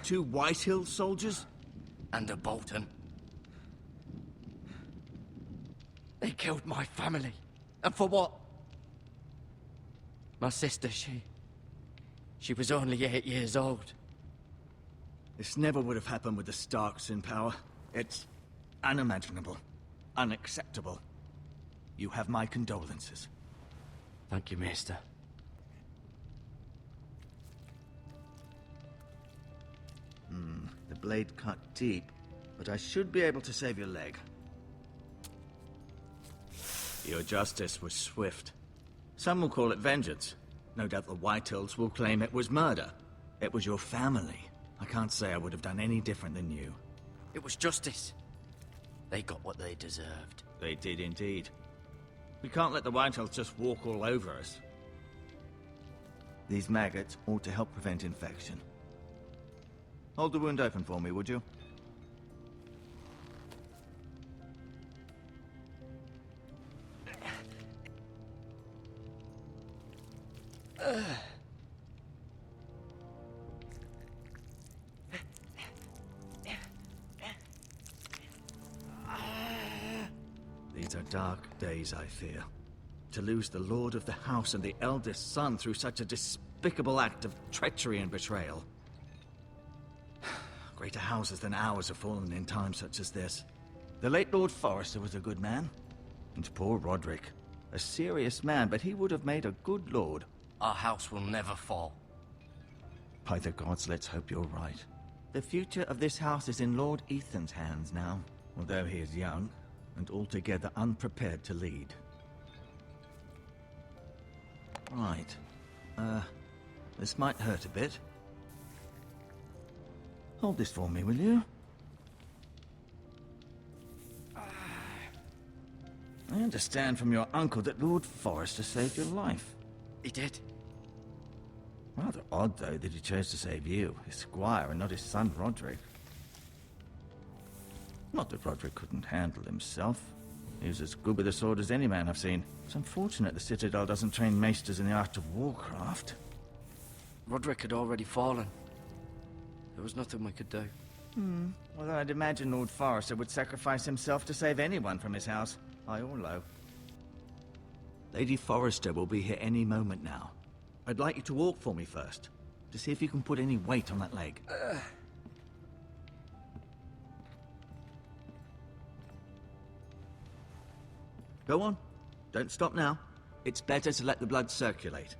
2 Whitehill soldiers? And a Bolton. They killed my family. And for what? My sister, she was only 8 years old. This never would have happened with the Starks in power. It's unimaginable. Unacceptable. You have my condolences. Thank you, Maester. The blade cut deep, but I should be able to save your leg. Your justice was swift. Some will call it vengeance. No doubt the Whitehills will claim it was murder. It was your family. I can't say I would have done any different than you. It was justice. They got what they deserved. They did indeed. We can't let the Whitehills just walk all over us. These maggots ought to help prevent infection. Hold the wound open for me, would you? These are dark days, I fear. To lose the lord of the house and the eldest son through such a despicable act of treachery and betrayal. Greater houses than ours have fallen in times such as this. The late Lord Forrester was a good man. And poor Roderick. A serious man, but he would have made a good lord. Our house will never fall. By the gods, let's hope you're right. The future of this house is in Lord Ethan's hands now, although he is young and altogether unprepared to lead. Right. This might hurt a bit. Hold this for me, will you? I understand from your uncle that Lord Forrester saved your life. He did. Rather odd, though, that he chose to save you, his squire, and not his son Roderick. Not that Roderick couldn't handle himself. He was as good with a sword as any man I've seen. It's unfortunate the Citadel doesn't train maesters in the art of warcraft. Roderick had already fallen. There was nothing we could do. Although I'd imagine Lord Forrester would sacrifice himself to save anyone from his house, high or low. Lady Forrester will be here any moment now. I'd like you to walk for me first, to see if you can put any weight on that leg. Go on. Don't stop now. It's better to let the blood circulate.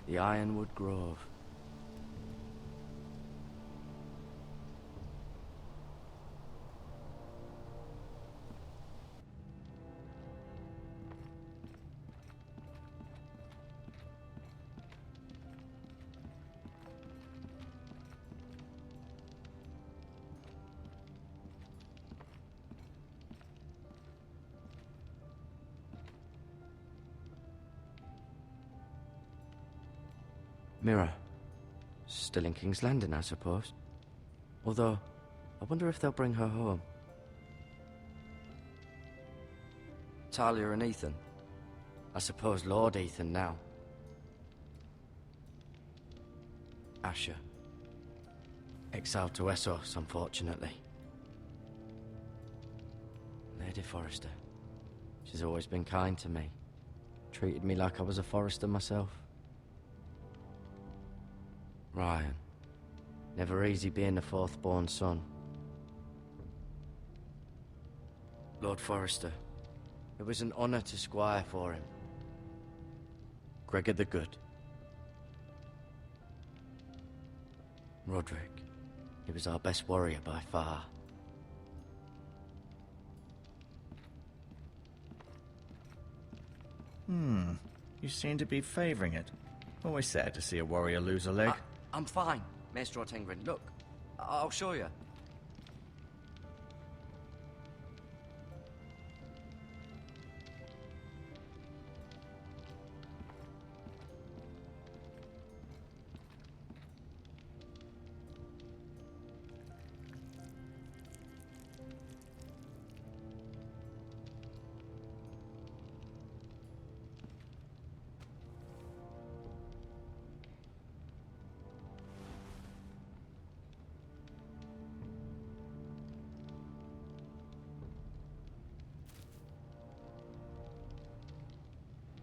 The Ironwood Grove. Mirror. Still in King's Landing, I suppose. Although, I wonder if they'll bring her home. Talia and Ethan. I suppose Lord Ethan now. Asher. Exiled to Essos, unfortunately. Lady Forrester. She's always been kind to me. Treated me like I was a Forrester myself. Ryan. Never easy being the fourth-born son. Lord Forrester. It was an honor to squire for him. Gregor the Good. Roderick. He was our best warrior by far. You seem to be favoring it. Always sad to see a warrior lose a leg. I'm fine, Maester Ortengrin. Look, I'll show you.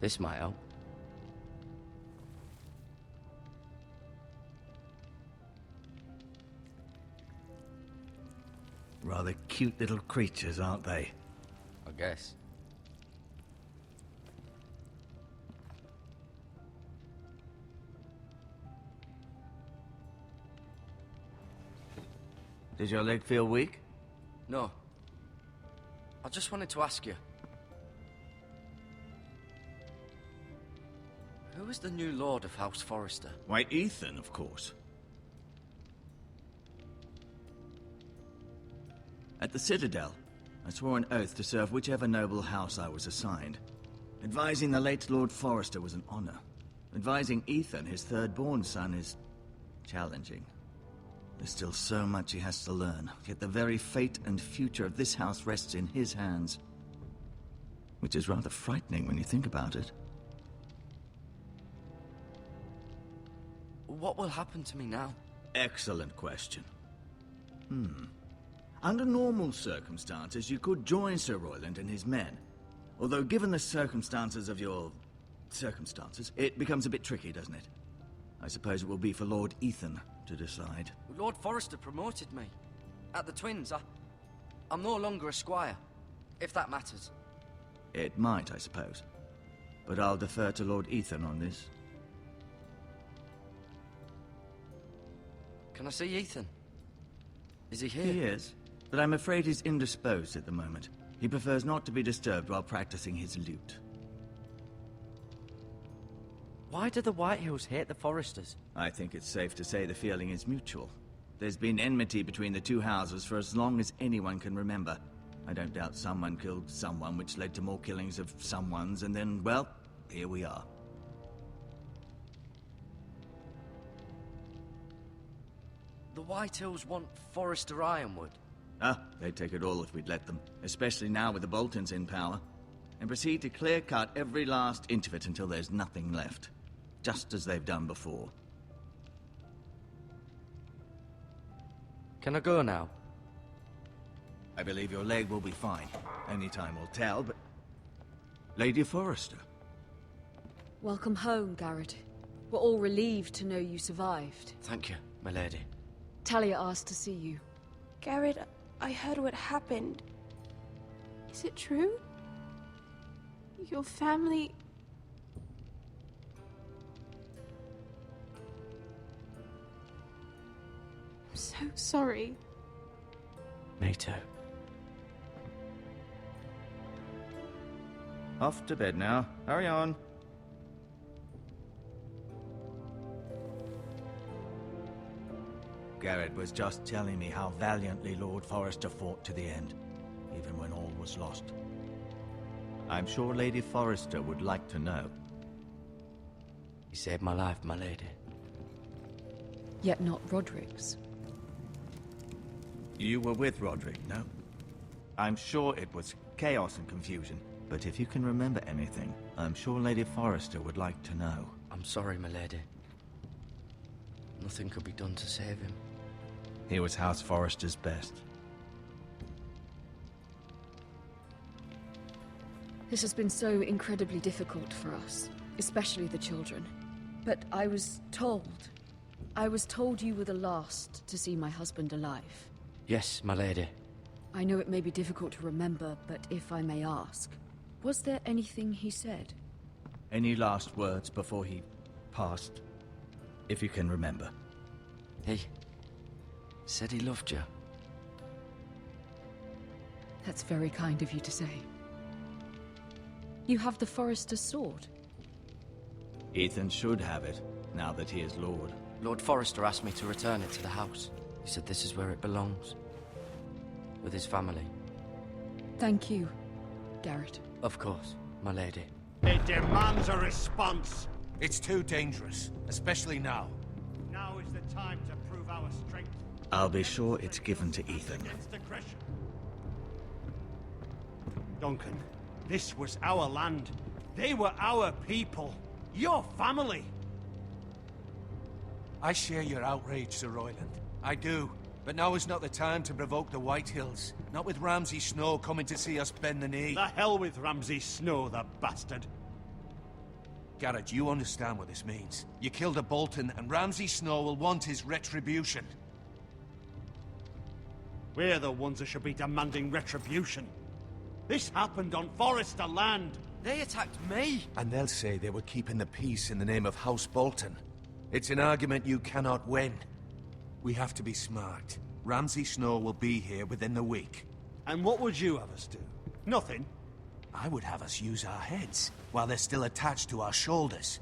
This might help. Rather cute little creatures, aren't they? I guess. Does your leg feel weak? No. I just wanted to ask you. Who is the new Lord of House Forrester? Why, Ethan, of course. At the Citadel, I swore an oath to serve whichever noble house I was assigned. Advising the late Lord Forrester was an honor. Advising Ethan, his third-born son, is challenging. There's still so much he has to learn, yet the very fate and future of this house rests in his hands. Which is rather frightening when you think about it. What will happen to me now? Excellent question. Under normal circumstances, you could join Sir Royland and his men. Although given the circumstances of your... circumstances, it becomes a bit tricky, doesn't it? I suppose it will be for Lord Ethan to decide. Lord Forrester promoted me. At the Twins, I'm no longer a squire, if that matters. It might, I suppose. But I'll defer to Lord Ethan on this. Can I see Ethan? Is he here? He is, but I'm afraid he's indisposed at the moment. He prefers not to be disturbed while practicing his lute. Why do the Whitehills hate the Forresters? I think it's safe to say the feeling is mutual. There's been enmity between the two houses for as long as anyone can remember. I don't doubt someone killed someone, which led to more killings of someones, and then, well, here we are. The Whitehills want Forrester Ironwood. Ah, they'd take it all if we'd let them, especially now with the Boltons in power, and proceed to clear-cut every last inch of it until there's nothing left, just as they've done before. Can I go now? I believe your leg will be fine. Only time will tell, but... Lady Forrester. Welcome home, Garrett. We're all relieved to know you survived. Thank you, my lady. Talia asked to see you. Garrett, I heard what happened. Is it true? Your family... I'm so sorry. Me too. Off to bed now. Hurry on. Garrett was just telling me how valiantly Lord Forrester fought to the end, even when all was lost. I'm sure Lady Forrester would like to know. He saved my life, my lady. Yet not Roderick's. You were with Roderick, no? I'm sure it was chaos and confusion, but if you can remember anything, I'm sure Lady Forrester would like to know. I'm sorry, my lady. Nothing could be done to save him. He was House Forrester's best. This has been so incredibly difficult for us, especially the children. But I was told you were the last to see my husband alive. Yes, my lady. I know it may be difficult to remember, but if I may ask, was there anything he said? Any last words before he passed? If you can remember. He said he loved you. That's very kind of you to say. You have the Forrester's sword. Ethan should have it, now that he is Lord. Lord Forrester asked me to return it to the house. He said this is where it belongs. With his family. Thank you, Garrett. Of course, my lady. It demands a response. It's too dangerous, especially now. Now is the time to prove our strength. I'll be sure it's given to Ethan. Against aggression. Duncan, this was our land. They were our people. Your family. I share your outrage, Sir Royland. I do. But now is not the time to provoke the Whitehills. Not with Ramsay Snow coming to see us bend the knee. The hell with Ramsay Snow, the bastard. Garrett, you understand what this means. You killed a Bolton, and Ramsay Snow will want his retribution. We're the ones that should be demanding retribution. This happened on Forrester land. They attacked me! And they'll say they were keeping the peace in the name of House Bolton. It's an argument you cannot win. We have to be smart. Ramsay Snow will be here within the week. And what would you have us do? Nothing. I would have us use our heads, while they're still attached to our shoulders.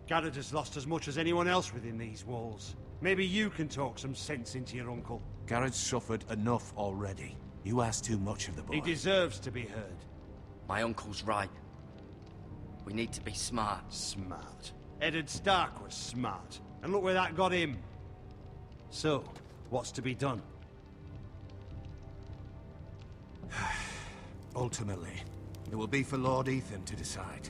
Garrett has lost as much as anyone else within these walls. Maybe you can talk some sense into your uncle. Garrett's suffered enough already. You ask too much of the boy. He deserves to be heard. My uncle's right. We need to be smart. Smart. Eddard Stark was smart. And look where that got him. So, what's to be done? Ultimately, it will be for Lord Ethan to decide.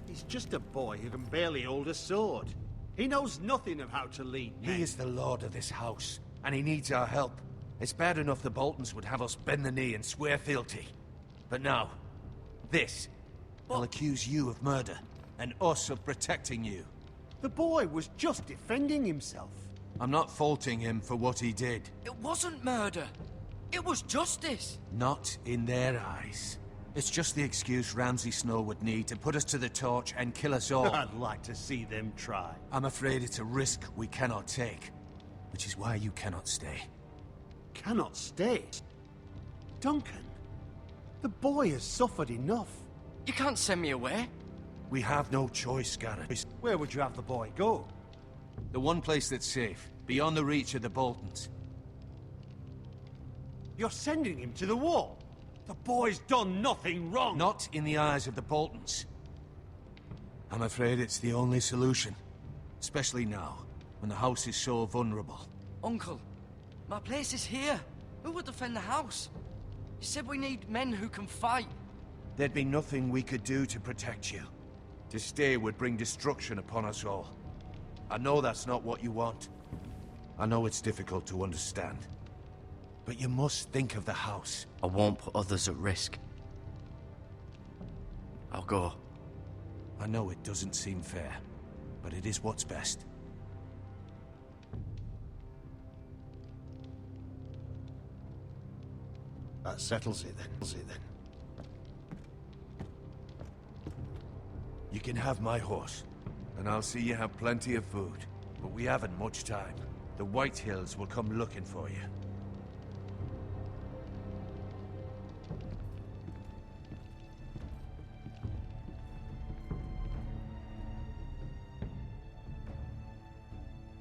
He's just a boy who can barely hold a sword. He knows nothing of how to lead men. He is the lord of this house, and he needs our help. It's bad enough the Boltons would have us bend the knee and swear fealty. But now, this. They'll accuse you of murder, and us of protecting you. The boy was just defending himself. I'm not faulting him for what he did. It wasn't murder. It was justice. Not in their eyes. It's just the excuse Ramsay Snow would need to put us to the torch and kill us all. I'd like to see them try. I'm afraid it's a risk we cannot take, which is why you cannot stay. Cannot stay? Duncan, the boy has suffered enough. You can't send me away. We have no choice, Garrett. Where would you have the boy go? The one place that's safe, beyond the reach of the Boltons. You're sending him to the wall. The boy's done nothing wrong. Not in the eyes of the Boltons. I'm afraid it's the only solution. Especially now, when the house is so vulnerable. Uncle, my place is here. Who would defend the house? You said we need men who can fight. There'd be nothing we could do to protect you. To stay would bring destruction upon us all. I know that's not what you want. I know it's difficult to understand. But you must think of the house. I won't put others at risk. I'll go. I know it doesn't seem fair, but it is what's best. That settles it then. You can have my horse, and I'll see you have plenty of food. But we haven't much time. The White Hills will come looking for you.